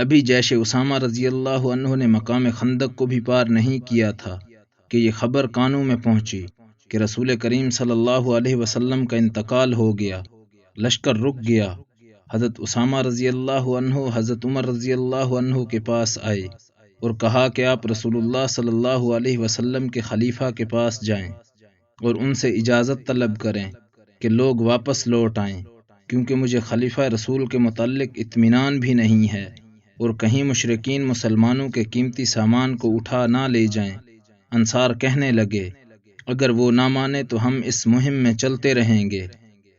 ابھی جیش اسامہ رضی اللہ عنہ نے مقام خندق کو بھی پار نہیں کیا تھا کہ یہ خبر کانوں میں پہنچی کہ رسول کریم صلی اللہ علیہ وسلم کا انتقال ہو گیا۔ لشکر رک گیا۔ حضرت اسامہ رضی اللہ عنہ حضرت عمر رضی اللہ عنہ کے پاس آئے اور کہا کہ آپ رسول اللہ صلی اللہ علیہ وسلم کے خلیفہ کے پاس جائیں اور ان سے اجازت طلب کریں کہ لوگ واپس لوٹ آئیں، کیونکہ مجھے خلیفہ رسول کے متعلق اطمینان بھی نہیں ہے، اور کہیں مشرکین مسلمانوں کے قیمتی سامان کو اٹھا نہ لے جائیں۔ انصار کہنے لگے، اگر وہ نہ مانے تو ہم اس مہم میں چلتے رہیں گے۔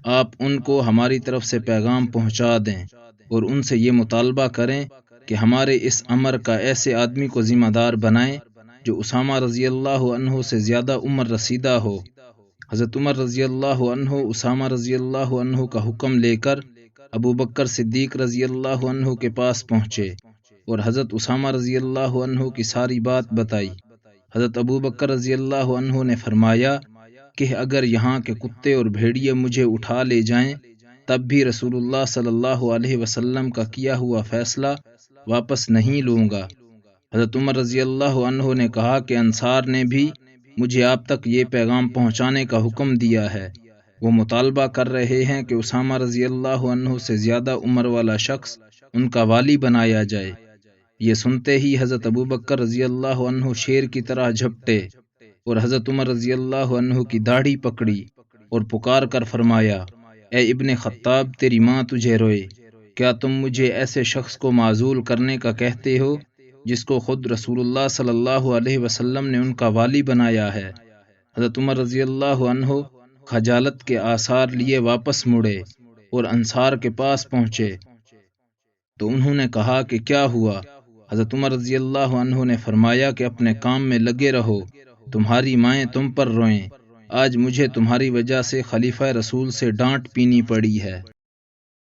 آپ ان کو ہماری طرف سے پیغام پہنچا دیں اور ان سے یہ مطالبہ کریں کہ ہمارے اس امر کا ایسے آدمی کو ذمہ دار بنائیں جو اسامہ رضی اللہ عنہ سے زیادہ عمر رسیدہ ہو۔ حضرت عمر رضی اللہ عنہ اسامہ رضی اللہ عنہ کا حکم لے کر ابو بکر صدیق رضی اللہ عنہ کے پاس پہنچے اور حضرت اسامہ رضی اللہ عنہ کی ساری بات بتائی۔ حضرت ابو بکر رضی اللہ عنہ نے فرمایا کہ اگر یہاں کے کتے اور بھیڑیے مجھے اٹھا لے جائیں تب بھی رسول اللہ صلی اللہ علیہ وسلم کا کیا ہوا فیصلہ واپس نہیں لوں گا۔ حضرت عمر رضی اللہ عنہ نے کہا کہ انصار نے بھی مجھے آپ تک یہ پیغام پہنچانے کا حکم دیا ہے۔ وہ مطالبہ کر رہے ہیں کہ اسامہ رضی اللہ عنہ سے زیادہ عمر والا شخص ان کا والی بنایا جائے۔ یہ سنتے ہی حضرت ابو بکر رضی اللہ عنہ شیر کی طرح جھپٹے اور حضرت عمر رضی اللہ عنہ کی داڑھی پکڑی اور پکار کر فرمایا، اے ابن خطاب، تیری ماں تجھے روئے۔ کیا تم مجھے ایسے شخص کو معزول کرنے کا کہتے ہو جس کو خود رسول اللہ صلی اللہ علیہ وسلم نے ان کا والی بنایا ہے؟ حضرت عمر رضی اللہ عنہ خجالت کے آثار لیے واپس مڑے اور انصار کے پاس پہنچے تو انہوں نے کہا کہ کیا ہوا؟ حضرت عمر رضی اللہ عنہ نے فرمایا کہ اپنے کام میں لگے رہو، تمہاری مائیں تم پر روئیں، آج مجھے تمہاری وجہ سے خلیفہ رسول سے ڈانٹ پینی پڑی ہے۔